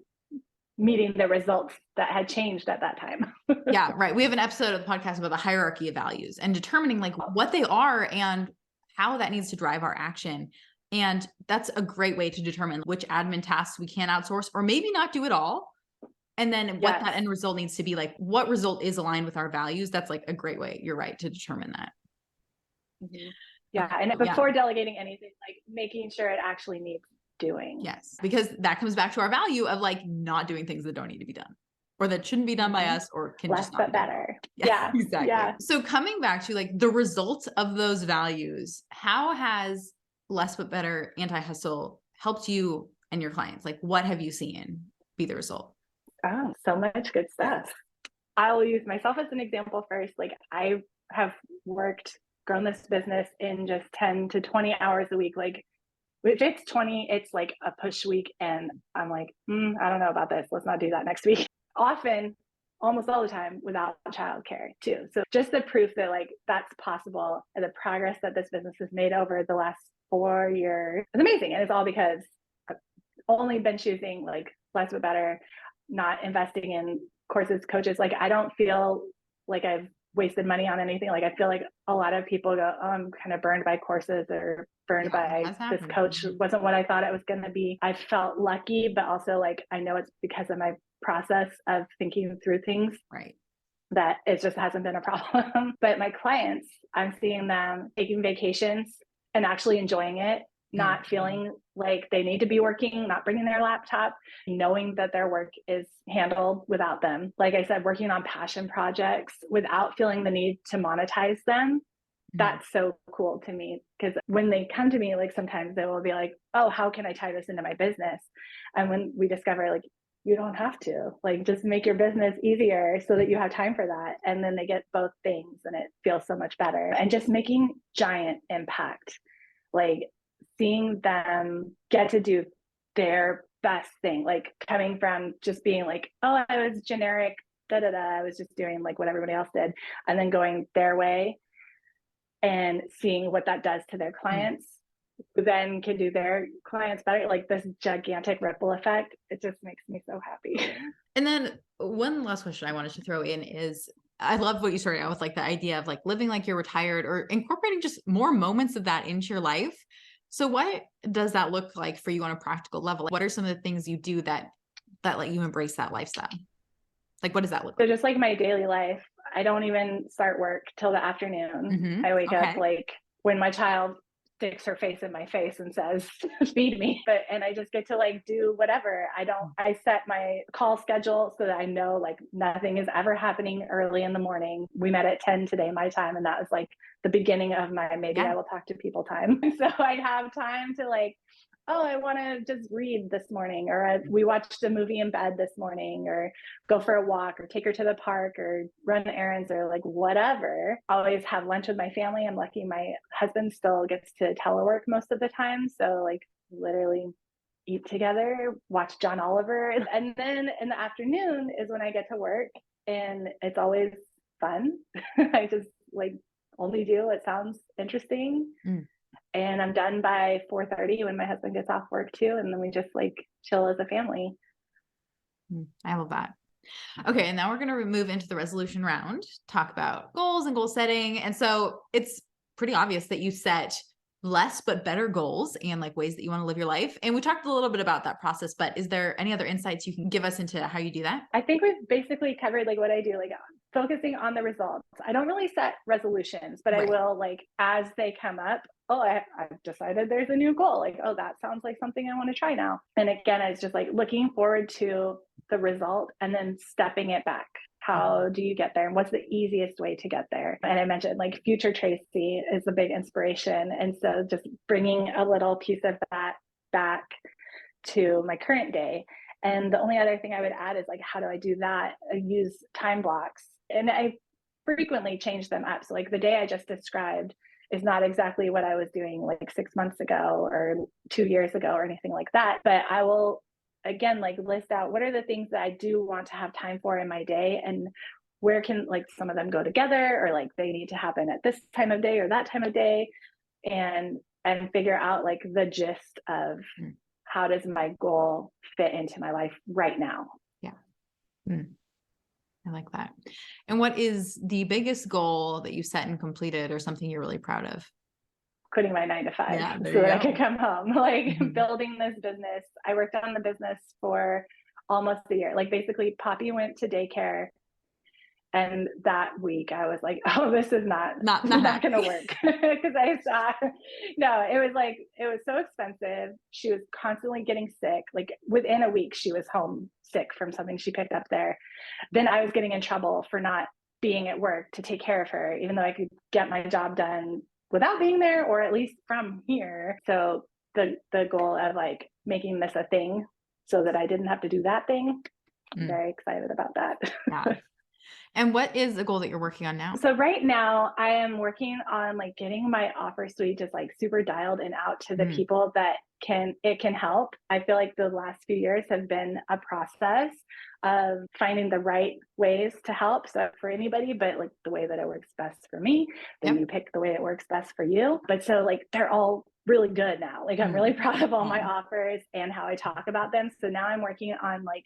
meeting the results that had changed at that time. Yeah, right. We have an episode of the podcast about the hierarchy of values and determining like what they are and how that needs to drive our action. And that's a great way to determine which admin tasks we can outsource or maybe not do at all. And then what that end result needs to be, like what result is aligned with our values. That's like a great way, you're right, to determine that. Yeah. And before delegating anything, like making sure it actually needs doing. Yes. Because that comes back to our value of like not doing things that don't need to be done or that shouldn't be done by us or can less just not but better. Yeah, exactly. Yeah. So coming back to like the results of those values, how has less but better anti-hustle helped you and your clients? Like, what have you seen be the result? Oh, so much good stuff. I'll use myself as an example first. Like, I have grown this business in just 10 to 20 hours a week. Like, if it's 20, it's like a push week. And I'm like, I don't know about this. Let's not do that next week. Often, almost all the time, without childcare too. So just the proof that like that's possible, and the progress that this business has made over the last 4 years is amazing. And it's all because I've only been choosing like less but better, not investing in courses, coaches. Like, I don't feel like I've wasted money on anything. Like I feel like a lot of people go, oh, I'm kind of burned by courses or burned by that's this happened. coach wasn't what I thought it was going to be. I felt lucky, but also like I know it's because of my process of thinking through things. Right. That it just hasn't been a problem. But my clients, I'm seeing them taking vacations and actually enjoying it, not feeling like they need to be working, not bringing their laptop, knowing that their work is handled without them. Like I said, working on passion projects without feeling the need to monetize them. That's so cool to me, because when they come to me, like sometimes they will be like, oh, how can I tie this into my business? And when we discover like, you don't have to, like, just make your business easier so that you have time for that. And then they get both things and it feels so much better. And just making giant impact, like seeing them get to do their best thing, like coming from just being like, oh, I was generic, I was just doing like what everybody else did, and then going their way and seeing what that does to their clients, who then can do their clients better, like this gigantic ripple effect. It just makes me so happy. And then one last question I wanted to throw in is, I love what you started out with, like the idea of like living like you're retired, or incorporating just more moments of that into your life. So what does that look like for you on a practical level? What are some of the things you do that let you embrace that lifestyle? Like, what does that look So like? just like my daily life, I don't even start work till the afternoon. I wake up like when my child sticks her face in my face and says, feed me. And I just get to like do whatever. I set my call schedule so that I know like nothing is ever happening early in the morning. We met at 10 today, my time. And that was like the beginning of my, maybe I will talk to people time. So I have time to like, oh, I want to just read this morning, or we watched a movie in bed this morning, or go for a walk, or take her to the park, or run errands, or like whatever. Always have lunch with my family. I'm lucky my husband still gets to telework most of the time. So like literally eat together, watch John Oliver. And then in the afternoon is when I get to work, and it's always fun. I just like only do what sounds interesting. And I'm done by 4:30 when my husband gets off work too. And then we just like chill as a family. I love that. Okay. And now we're going to move into the resolution round, talk about goals and goal setting. And so it's pretty obvious that you set less but better goals and like ways that you want to live your life. And we talked a little bit about that process, but is there any other insights you can give us into how you do that? I think we've basically covered like what I do, like focusing on the results. I don't really set resolutions, but I will, like, as they come up, oh, I've decided there's a new goal. Like, oh, that sounds like something I want to try now. And again, it's just like looking forward to the result and then stepping it back. How do you get there? And what's the easiest way to get there? And I mentioned like future Tracy is a big inspiration. And so just bringing a little piece of that back to my current day. And the only other thing I would add is like, how do I do that? I use time blocks, and I frequently change them up. So like the day I just described is not exactly what I was doing like 6 months ago or 2 years ago or anything like that. But I will, again, like list out what are the things that I do want to have time for in my day, and where can like some of them go together, or like they need to happen at this time of day or that time of day, and figure out like the gist of how does my goal fit into my life right now. I like that. And what is the biggest goal that you set and completed, or something you're really proud of? Quitting my 9 to 5 so that I could come home, like building this business. I worked on the business for almost a year. Like basically Poppy went to daycare, and that week I was like, oh, this is not going to work. Because I saw, no, it was so expensive. She was constantly getting sick. Like within a week, she was home sick from something she picked up there. Then I was getting in trouble for not being at work to take care of her, even though I could get my job done without being there, or at least from here. So the goal of like making this a thing so that I didn't have to do that thing, I'm very excited about that. Yeah. And what is the goal that you're working on now? So right now I am working on like getting my offer suite just like super dialed and out to the people that it can help. I feel like the last few years have been a process of finding the right ways to help. So for anybody, but like the way that it works best for me, then you pick the way that works best for you. But so like they're all really good now. Like I'm really proud of all my offers and how I talk about them. So now I'm working on like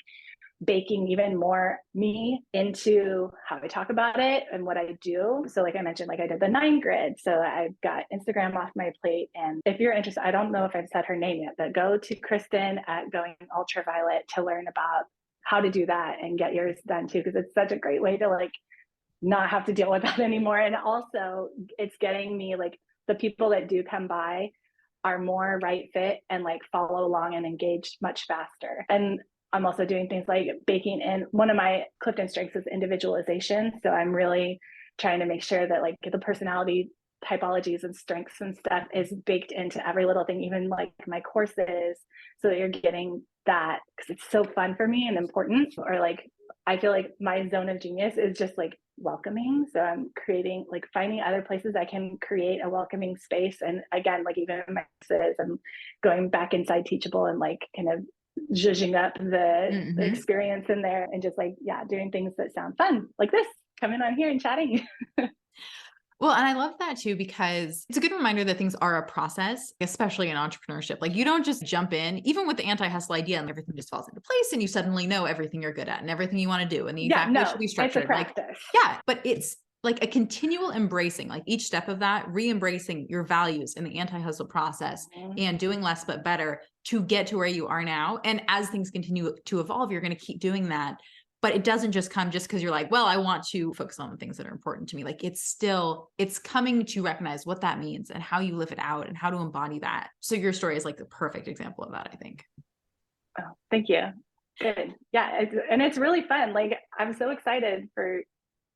baking even more me into how I talk about it and what I do. So like I mentioned, like I did the 9 grid. So I've got Instagram off my plate. And if you're interested, I don't know if I've said her name yet, but go to Kristen at Going Ultraviolet to learn about how to do that and get yours done too. Cause it's such a great way to like not have to deal with that anymore. And also it's getting me like the people that do come by are more right fit and like follow along and engage much faster. And I'm also doing things like baking in. One of my Clifton strengths is individualization. So I'm really trying to make sure that like the personality typologies and strengths and stuff is baked into every little thing, even like my courses, so that you're getting that, because it's so fun for me and important. Or like, I feel like my zone of genius is just like welcoming. So I'm creating, like finding other places I can create a welcoming space. And again, like even in my courses, I'm going back inside Teachable and like kind of zhuzhing up the experience in there and just like, yeah, doing things that sound fun, like this, coming on here and chatting. Well, and I love that too, because it's a good reminder that things are a process, especially in entrepreneurship. Like you don't just jump in, even with the anti-hustle idea, and everything just falls into place and you suddenly know everything you're good at and everything you want to do and the exact way it should be structured. It's a practice. Yeah, but it's like a continual embracing, like each step of that, re-embracing your values in the anti-hustle process and doing less but better to get to where you are now. And as things continue to evolve, you're going to keep doing that. But it doesn't just come just because you're like, well, I want to focus on the things that are important to me. Like it's coming to recognize what that means and how you live it out and how to embody that. So your story is like the perfect example of that, I think. Oh, thank you. Good. Yeah. And it's really fun. Like I'm so excited for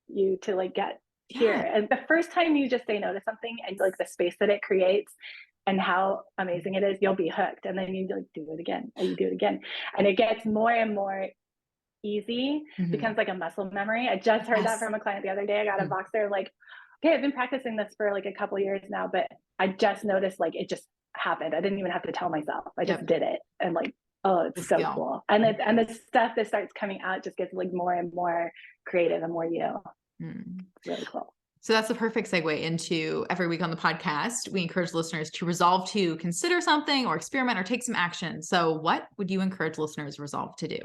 you to like get here. And the first time you just say no to something and like the space that it creates and how amazing it is, you'll be hooked. And then you like do it again and you do it again. And it gets more and more easy, becomes like a muscle memory. I just heard that from a client the other day. I got a boxer like, okay, I've been practicing this for like a couple of years now, but I just noticed like it just happened. I didn't even have to tell myself. I just did it. And like, oh, it's so cool. And the stuff that starts coming out just gets like more and more creative and more you. It's really cool. So that's the perfect segue into every week on the podcast. We encourage listeners to resolve to consider something or experiment or take some action. So what would you encourage listeners resolve to do?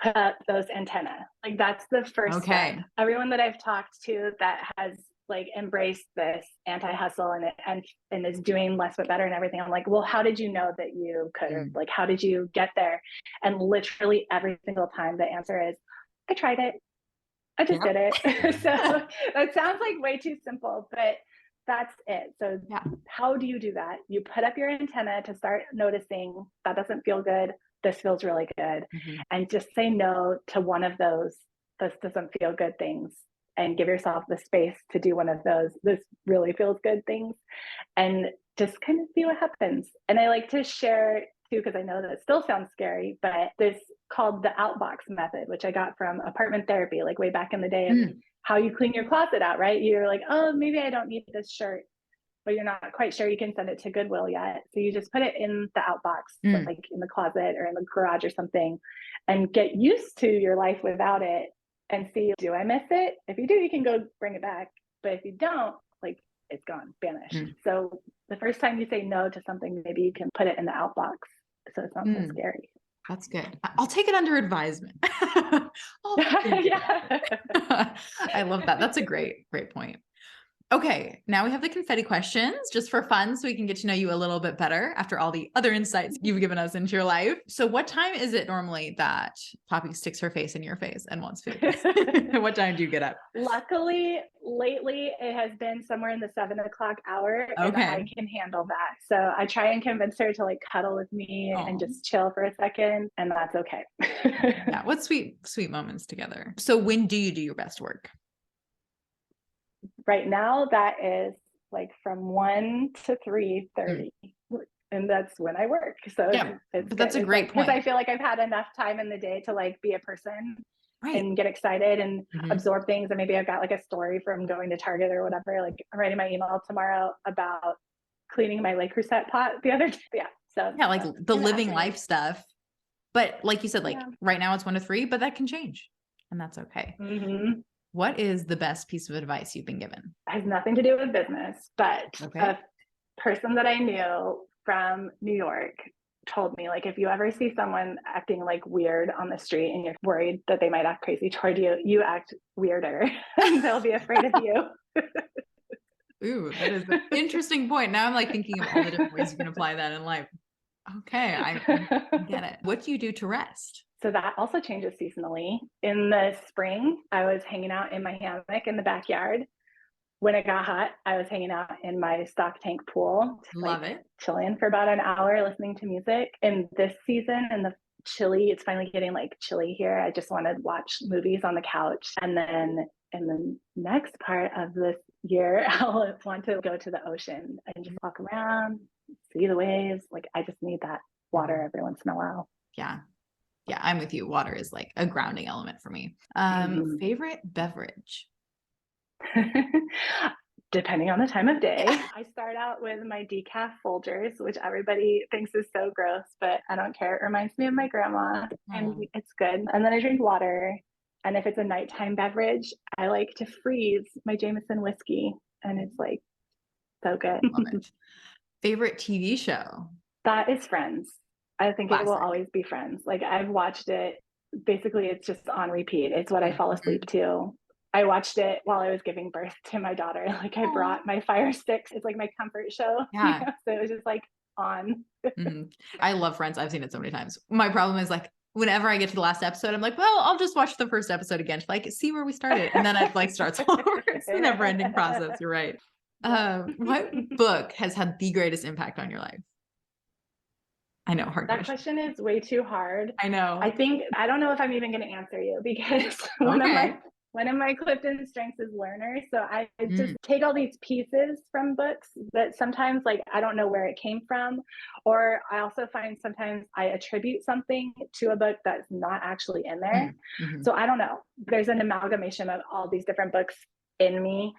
Put up those antennae. Like that's the first step. Everyone that I've talked to that has like embraced this anti-hustle and is doing less but better and everything, I'm like, well, how did you know that you could, or like, how did you get there? And literally every single time the answer is, I tried it. I just did it. So that sounds like way too simple, but that's it. So how do you do that? You put up your antenna to start noticing that doesn't feel good. This feels really good. And just say no to one of those, this doesn't feel good things, and give yourself the space to do one of those, this really feels good things, and just kind of see what happens. And I like to share too, because I know that it still sounds scary, but this called the outbox method, which I got from apartment therapy, like way back in the day, of how you clean your closet out, right? You're like, oh, maybe I don't need this shirt, but you're not quite sure you can send it to Goodwill yet. So you just put it in the outbox, like in the closet or in the garage or something, and get used to your life without it and see, do I miss it? If you do, you can go bring it back. But if you don't, like it's gone, vanished. So the first time you say no to something, maybe you can put it in the outbox so it's not so scary. That's good. I'll take it under advisement. I love that. That's a great point. Okay, now we have the confetti questions just for fun so we can get to know you a little bit better after all the other insights you've given us into your life. So what time is it normally that Poppy sticks her face in your face and wants food? What time do you get up? Luckily, lately it has been somewhere in the 7 o'clock hour, and I can handle that. So I try and convince her to like cuddle with me and just chill for a second, and that's okay. Yeah, what sweet moments together. So when do you do your best work? Right now, that is like from 1 to 3:30, and that's when I work. So but that's a great point, because I feel like I've had enough time in the day to like be a person and get excited and absorb things. And maybe I've got like a story from going to Target or whatever. Like I'm writing my email tomorrow about cleaning my Le Creuset pot the other day. So like the living life stuff. But like you said, like right now it's 1 to 3, but that can change, and that's okay. What is the best piece of advice you've been given? It has nothing to do with business, but a person that I knew from New York told me, like, if you ever see someone acting like weird on the street and you're worried that they might act crazy toward you, you act weirder and they'll be afraid of you. Ooh, that is an interesting point. Now I'm like thinking of all the different ways you can apply that in life. Okay, I get it. What do you do to rest? So that also changes seasonally. In the spring, I was hanging out in my hammock in the backyard. When it got hot, I was hanging out in my stock tank pool, Love it. chilling for about an hour, listening to music. And this season, in the it's finally getting like chilly here. I just want to watch movies on the couch. And then in the next part of this year, I'll want to go to the ocean and just walk around, see the waves. Like, I just need that water every once in a while. Yeah. Yeah, I'm with you. Water is like a grounding element for me. Favorite beverage? Depending on the time of day. I start out with my decaf Folgers, which everybody thinks is so gross, but I don't care. It reminds me of my grandma and it's good. And then I drink water. And if it's a nighttime beverage, I like to freeze my Jameson whiskey, and it's like so good. Love it. Favorite TV show? That is Friends. I think Classic. It will always be Friends. Like, I've watched it. Basically, it's just on repeat. It's what I fall asleep to. I watched it while I was giving birth to my daughter. Like, I brought my Fire Sticks. It's like my comfort show. Yeah. So it was just like on. I love Friends. I've seen it so many times. My problem is like, whenever I get to the last episode, I'm like, well, I'll just watch the first episode again to like see where we started. And then it like starts all over. It's a never ending process. You're right. What book has had the greatest impact on your life? I know, hard That question is way too hard. I know. I don't know if I'm even going to answer you, because one of my Clifton strengths is learner. So I just take all these pieces from books that sometimes, like, I don't know where it came from. Or I also find sometimes I attribute something to a book that's not actually in there. So I don't know. There's an amalgamation of all these different books in me.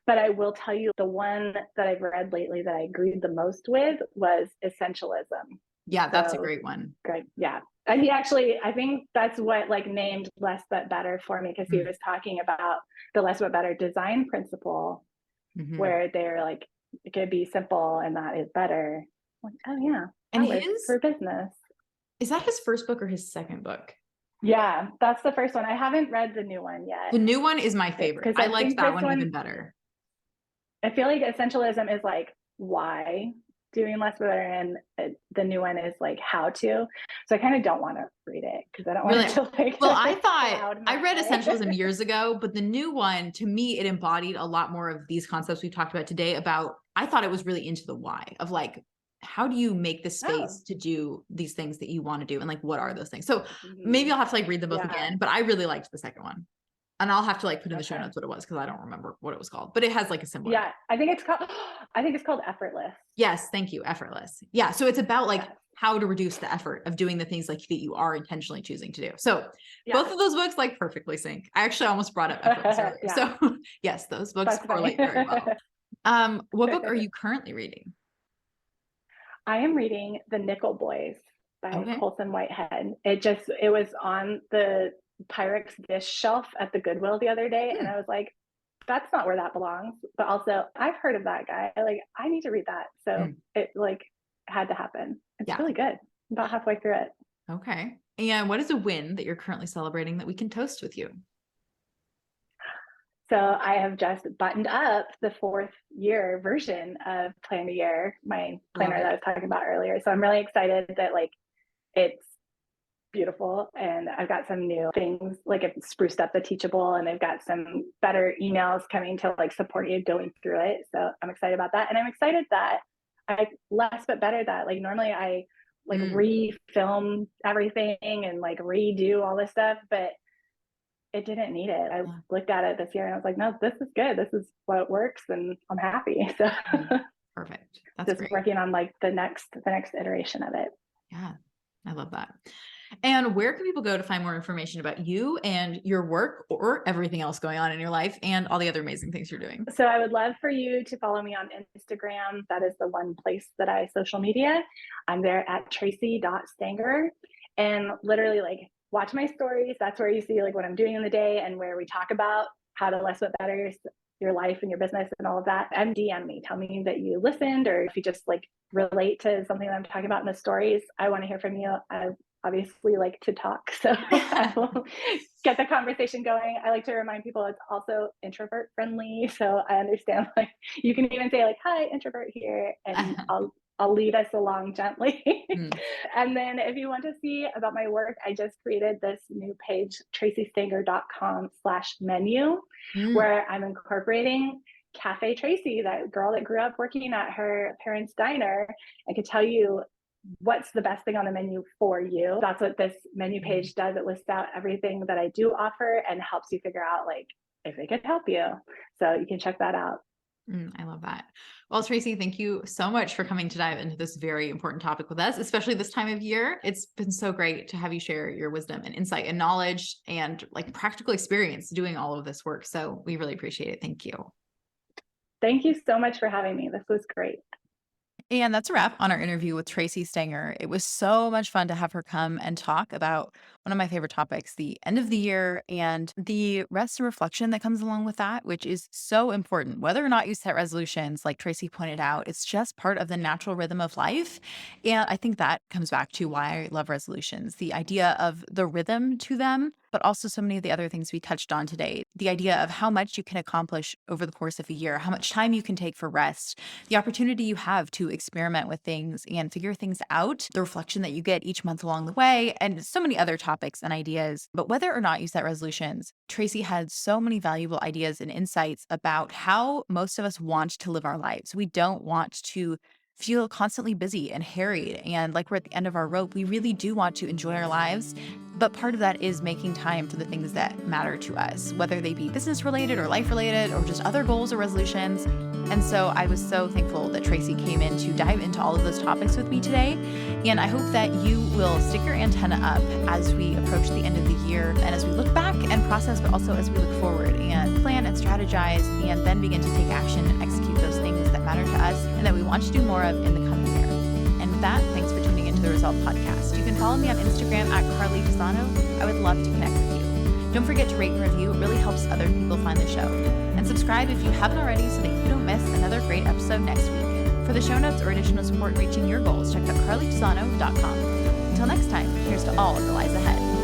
But I will tell you, the one that I've read lately that I agreed the most with was Essentialism. Yeah, that's a great one. Great. Yeah. And he actually, I think that's what like named Less But Better for me, because he was talking about the Less But Better design principle, where they're like, it could be simple and that is better. Like, oh yeah. And for business. Is that his first book or his second book? Yeah, that's the first one. I haven't read the new one yet. The new one is my favorite. I liked that one even better. I feel like Essentialism is like why doing less better, and the new one is like how to. So I kind of don't want to read it because I don't want it to like. Well, I thought I read Essentialism years ago, but the new one, to me, it embodied a lot more of these concepts we talked about today. I thought it was really into the why of like, how do you make the space to do these things that you want to do, and like, what are those things? So maybe I'll have to like read them both again. But I really liked the second one. And I'll have to like put in the show notes what it was, because I don't remember what it was called, but it has like a similar. Yeah, I think it's called Effortless. Yes, thank you, Effortless. Yeah, so it's about like how to reduce the effort of doing the things like that you are intentionally choosing to do. So both of those books like perfectly sync. I actually almost brought up Effortless earlier. So yes, those books correlate very well. What book are you currently reading? I am reading The Nickel Boys by Colson Whitehead. It was on the Pyrex dish shelf at the Goodwill the other day, and I was like, that's not where that belongs. But also, I've heard of that guy. Like, I need to read that. So it like had to happen. It's really good. I'm about halfway through it. Okay. And what is a win that you're currently celebrating that we can toast with you? So I have just buttoned up the 4th year version of Plan a Year, my planner that I was talking about earlier. So I'm really excited that like it's beautiful, and I've got some new things, like I've spruced up the Teachable, and I've got some better emails coming to like support you going through it. So I'm excited about that, and I'm excited that less but better that like normally I like refilm everything and like redo all this stuff, but it didn't need it. I looked at it this year and I was like, no, this is good. This is what works, and I'm happy. So perfect. That's just great. working on like the next iteration of it. Yeah, I love that. And where can people go to find more information about you and your work, or everything else going on in your life and all the other amazing things you're doing? So I would love for you to follow me on Instagram. That is the one place that I social media. I'm there at Tracy.Stanger, and literally like watch my stories. That's where you see like what I'm doing in the day and where we talk about how to less but better your life and your business and all of that, and DM me. Tell me that you listened, or if you just like relate to something that I'm talking about in the stories. I want to hear from you. I obviously like to talk, so I will get the conversation going. I like to remind people it's also introvert friendly. So I understand, like, you can even say like, hi, introvert here, and I'll lead us along gently. And then if you want to see about my work, I just created this new page, tracystanger.com/menu, where I'm incorporating Cafe Tracy, that girl that grew up working at her parents' diner, and could tell you what's the best thing on the menu for you. That's what this menu page does. It lists out everything that I do offer and helps you figure out like if it could help you. So you can check that out. I love that. Well, Tracy, thank you so much for coming to dive into this very important topic with us, especially this time of year. It's been so great to have you share your wisdom and insight and knowledge and like practical experience doing all of this work. So we really appreciate it. Thank you. Thank you so much for having me. This was great. And that's a wrap on our interview with Tracy Stanger. It was so much fun to have her come and talk about one of my favorite topics, the end of the year and the rest and reflection that comes along with that, which is so important. Whether or not you set resolutions, like Tracy pointed out, it's just part of the natural rhythm of life. And I think that comes back to why I love resolutions, the idea of the rhythm to them, but also so many of the other things we touched on today. The idea of how much you can accomplish over the course of a year, how much time you can take for rest, the opportunity you have to experiment with things and figure things out, the reflection that you get each month along the way, and so many other topics and ideas. But whether or not you set resolutions, Tracy had so many valuable ideas and insights about how most of us want to live our lives. We don't want to feel constantly busy and harried and like we're at the end of our rope. We really do want to enjoy our lives. But part of that is making time for the things that matter to us, whether they be business related or life related or just other goals or resolutions. And so I was so thankful that Tracy came in to dive into all of those topics with me today. And I hope that you will stick your antenna up as we approach the end of the year and as we look back and process, but also as we look forward and plan and strategize and then begin to take action and execute those things that matter to us and that we want to do more of in the coming year. And with that, thanks for tuning into the Result Podcast. You can follow me on Instagram at Carly Desano. I would love to connect with you. Don't forget to rate and review. It really helps other people find the show. And subscribe if you haven't already so that you don't miss another great episode next week. For the show notes or additional support reaching your goals, check out carlydesano.com. Until next time, here's to all that lies ahead.